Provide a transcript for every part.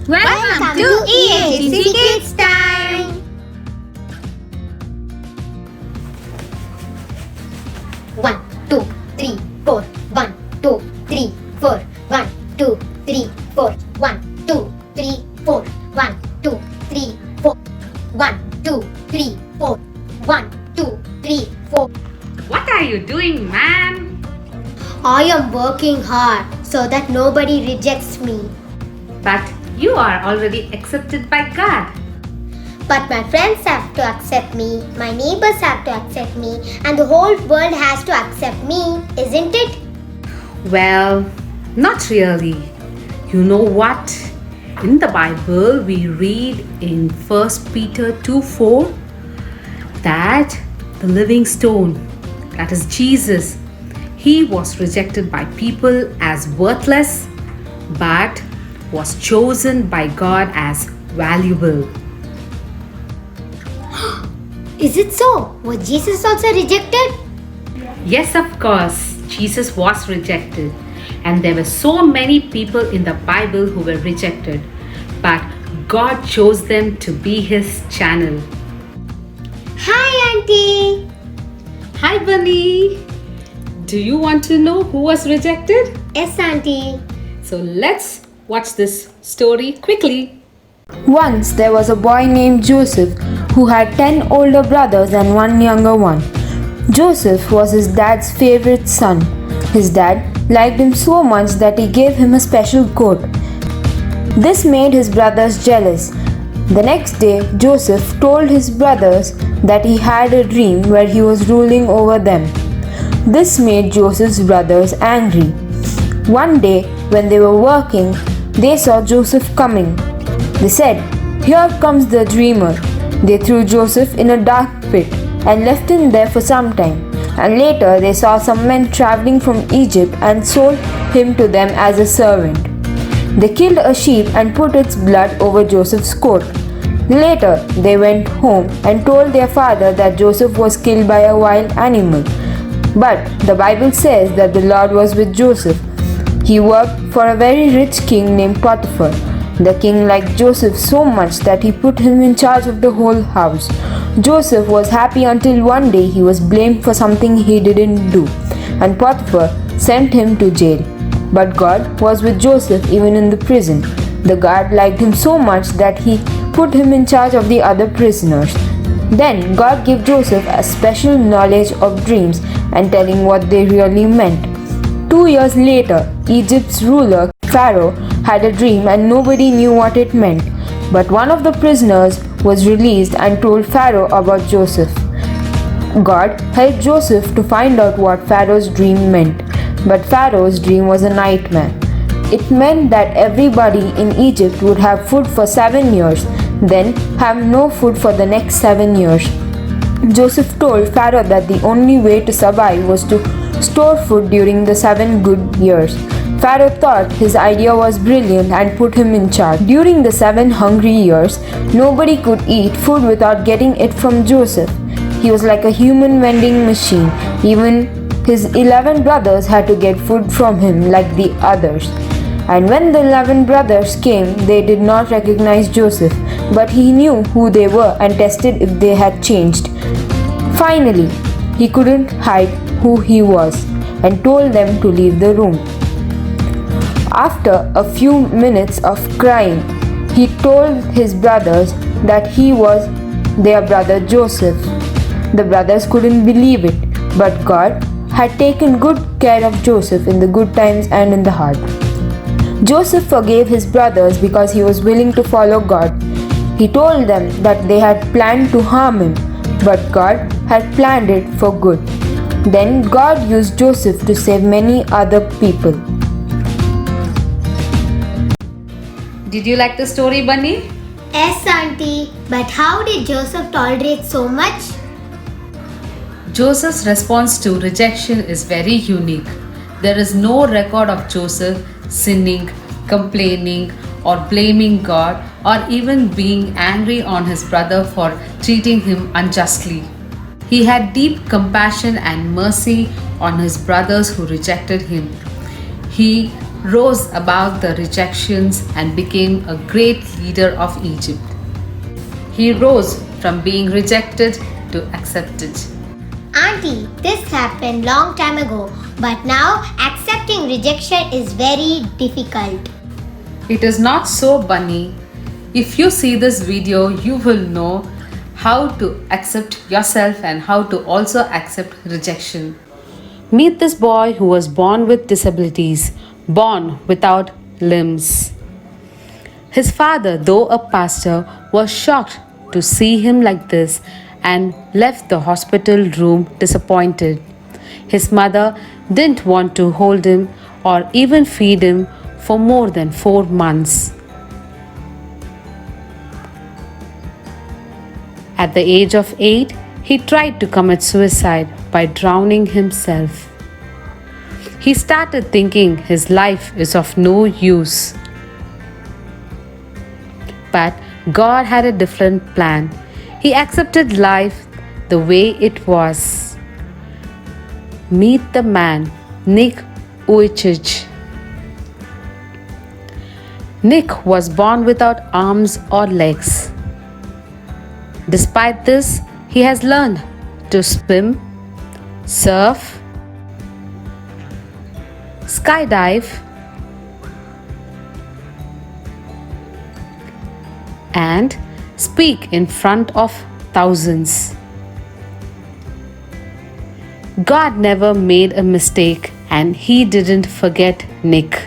Welcome to EAGC Kids Time! One, two, three, four. 1, 2, 3, 4. 1, 2, 3, 4. 1, 2, 3, 4. 1, 2, 3, 4. 1, 2, 3, 4. 1, 2, 3, 4. What are you doing, man? I am working hard so that nobody rejects me. But you are already accepted by God. But my friends have to accept me, my neighbors have to accept me, and the whole world has to accept me, isn't it? Well, not really. You know what? In the Bible, we read in 1 Peter 2:4 that the living stone, that is Jesus, he was rejected by people as worthless but was chosen by God as valuable. Is it so? Was Jesus also rejected? Yes, of course, Jesus was rejected. And there were so many people in the Bible who were rejected. But God chose them to be His channel. Hi, Auntie. Hi, Bunny. Do you want to know who was rejected? Yes, Auntie. So let's watch this story quickly. Once there was a boy named Joseph who had 10 older brothers and one younger one. Joseph was his dad's favorite son. His dad liked him so much that he gave him a special coat. This made his brothers jealous. The next day, Joseph told his brothers that he had a dream where he was ruling over them. This made Joseph's brothers angry. One day, when they were working, they saw Joseph coming. They said, "Here comes the dreamer." They threw Joseph in a dark pit and left him there for some time. And later they saw some men traveling from Egypt and sold him to them as a servant. They killed a sheep and put its blood over Joseph's coat. Later they went home and told their father that Joseph was killed by a wild animal. But the Bible says that the Lord was with Joseph. He worked for a very rich king named Potiphar. The king liked Joseph so much that he put him in charge of the whole house. Joseph was happy until one day he was blamed for something he didn't do, and Potiphar sent him to jail. But God was with Joseph even in the prison. The guard liked him so much that he put him in charge of the other prisoners. Then God gave Joseph a special knowledge of dreams and telling what they really meant. 2 years later, Egypt's ruler Pharaoh had a dream and nobody knew what it meant. But one of the prisoners was released and told Pharaoh about Joseph. God helped Joseph to find out what Pharaoh's dream meant. But Pharaoh's dream was a nightmare. It meant that everybody in Egypt would have food for 7 years, then have no food for the next 7 years. Joseph told Pharaoh that the only way to survive was to store food during the 7 good years. Pharaoh thought his idea was brilliant and put him in charge. During the 7 hungry years, nobody could eat food without getting it from Joseph. He was like a human vending machine. Even his 11 brothers had to get food from him like the others. And when the 11 brothers came, they did not recognize Joseph, but he knew who they were and tested if they had changed. Finally, he couldn't hide who he was and told them to leave the room. After a few minutes of crying, he told his brothers that he was their brother Joseph. The brothers couldn't believe it, but God had taken good care of Joseph in the good times and in the hard. Joseph forgave his brothers because he was willing to follow God. He told them that they had planned to harm him, but God had planned it for good. Then God used Joseph to save many other people. Did you like the story, Bunny? Yes, Auntie. But how did Joseph tolerate so much? Joseph's response to rejection is very unique. There is no record of Joseph sinning, complaining, or blaming God, or even being angry on his brother for treating him unjustly. He had deep compassion and mercy on his brothers who rejected him. He rose above the rejections and became a great leader of Egypt. He rose from being rejected to accepted. Auntie, this happened long time ago, but now accepting rejection is very difficult. It is not so, Bunny. If you see this video, you will know how to accept yourself and how to also accept rejection. Meet this boy who was born with disabilities, born without limbs. His father, though a pastor, was shocked to see him like this and left the hospital room disappointed. His mother didn't want to hold him or even feed him for more than 4 months. At the age of 8, he tried to commit suicide by drowning himself. He started thinking his life is of no use. But God had a different plan. He accepted life the way it was. Meet the man, Nick Vujicic. Nick was born without arms or legs. Despite this, he has learned to swim, surf, skydive, and speak in front of thousands. God never made a mistake and he didn't forget Nick.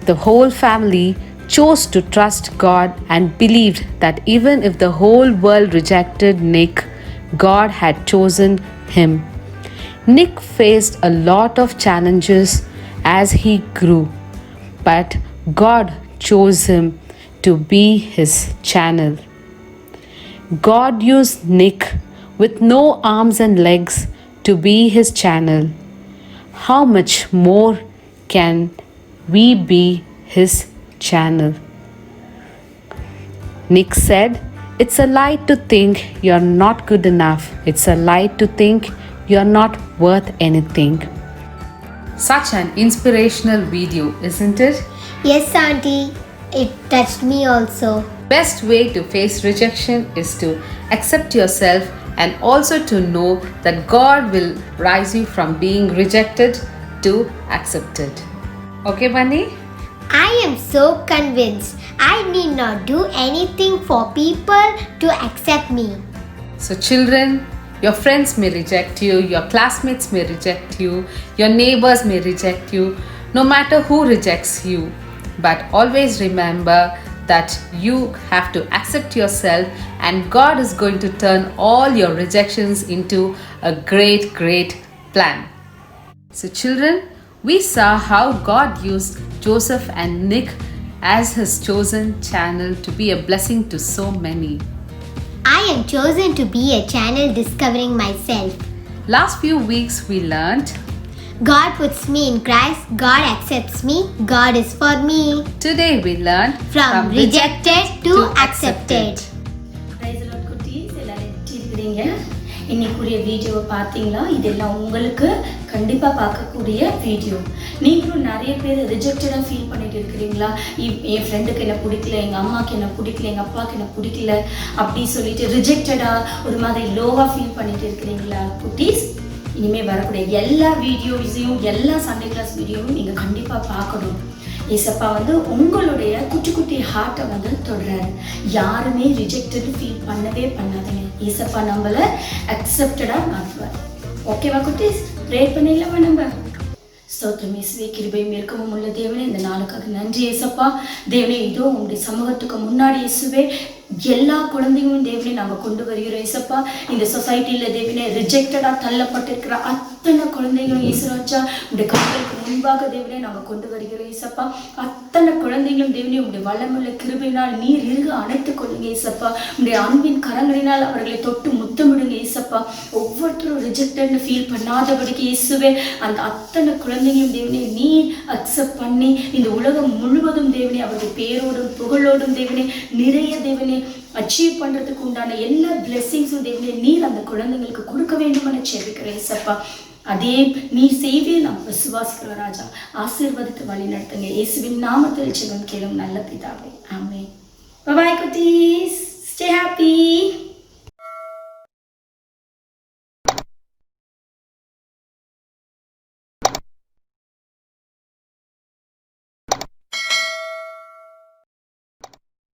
The whole family chose to trust God and believed that even if the whole world rejected Nick, God had chosen him. Nick faced a lot of challenges as he grew, but God chose him to be his channel. God used Nick with no arms and legs to be his channel. How much more can we be his channel? Nick said, "It's a lie to think you're not good enough. It's a lie to think you're not worth anything." Such an inspirational video, isn't it? Yes, Auntie, it touched me also. Best way to face rejection is to accept yourself and also to know that God will rise you from being rejected to accepted. Okay, Bunny? I am so convinced I need not do anything for people to accept me. So, children, your friends may reject you, your classmates may reject you, your neighbors may reject you, no matter who rejects you. But always remember that you have to accept yourself and God is going to turn all your rejections into a great, great plan. So, children, we saw how God used Joseph and Nick as his chosen channel to be a blessing to so many. I am chosen to be a channel discovering myself. Last few weeks we learned God puts me in Christ, God accepts me, God is for me. Today we learned From rejected to accepted. Praise the Lord, குட்டீஸ். எல்லாரும் எப்படி இருக்கிறீங்க? இன்னைக்குரிய வீடியோவை பார்த்தீங்களா? இதெல்லாம் உங்களுக்கு கண்டிப்பாக பார்க்கக்கூடிய வீடியோ. நீங்களும் நிறைய பேர் ரிஜெக்டடாக ஃபீல் பண்ணிட்டு இருக்கிறீங்களா? என் ஃப்ரெண்டுக்கு என்ன பிடிக்கல, எங்கள் அம்மாவுக்கு என்ன பிடிக்கல, எங்கள் அப்பாவுக்கு என்ன பிடிக்கல அப்படி சொல்லிட்டு ரிஜெக்டடாக ஒரு மாதிரி லோவாக ஃபீல் பண்ணிட்டு இருக்கிறீங்களா? குட்டீஸ், இனிமேல் வரக்கூடிய எல்லா வீடியோஸையும் எல்லா சண்டே கிளாஸ் வீடியோவும் நீங்கள் கண்டிப்பாக பார்க்கணும். ஏசப்பா உங்களுடைய குட்டி குட்டி ஹார்ட்டை தொடுறாரு. யாருமே ரிஜெக்டட் ஃபீல் பண்ணவே பண்ணாதீங்க. ஏசப்பா நம்மளை அக்செப்டடாக மாற்றுவார். ஓகேவா குட்டீஸ்? ப்ரே பண்ணிடலாமா நம்ம? ஸ்தோத்திரம் இயேசுவே, கிருபையும் இரக்கமும் உள்ள தேவனே, இந்த நாளுக்காக நன்றி ஏசப்பா. தேவனே, இதோ உங்களுடைய சமூகத்துக்கு முன்னாடி இயேசுவே எல்லா குழந்தைகளும் தேவனே நாங்கள் கொண்டு வருகிறோம் ஏசப்பா. இந்த சொசைட்டியில் தேவனே ரிஜெக்டடாக தள்ளப்பட்டிருக்கிற அத்தனை குழந்தைகளும் இயேசுராஜா உங்களுடைய கண்களுக்கு முன்பாக தேவனே நாங்கள் கொண்டு வருகிறோம் ஏசப்பா. அத்தனை குழந்தைகளும் தேவனே உங்களுடைய வல்லமுள்ள கிருபையினால் நீர் இருக அணைத்துக் கொள்ளுங்க ஏசப்பா. உங்களுடைய அன்பின் கரங்களினால் அவர்களை தொட்டு முத்தமிடுங்க ஏசப்பா. ஒவ்வொருத்தரும் ரிஜெக்டட்னு ஃபீல் பண்ணாதபடிக்கு இயேசுவே அந்த அத்தனை குழந்தைகளும் தேவனே நீர் அக்செப்ட் பண்ணி இந்த உலகம் முழுவதும் தேவனே அவருடைய பேரோடும் புகழோடும் தேவனே நிறைய தேவனே அச்சீவ் பண்றதுக்கு உண்டான எல்லா பிளெஸிங்ஸும் தேவனே நீர் அந்த குழந்தைங்களுக்கு கொடுக்க வேண்டும் என ஜெபிக்கிறேன் ஏசப்பா. அதே நீ செய்வே நாம் விசுவாசிக்கிற ராஜா. ஆசீர்வதித்து வழி நடத்துங்க. இயேசுவின் நாமத்தில் ஜெபம் கேளும் நல்ல பிதாவே. ஆமென். Bye bye குட்டீஸ். Stay happy.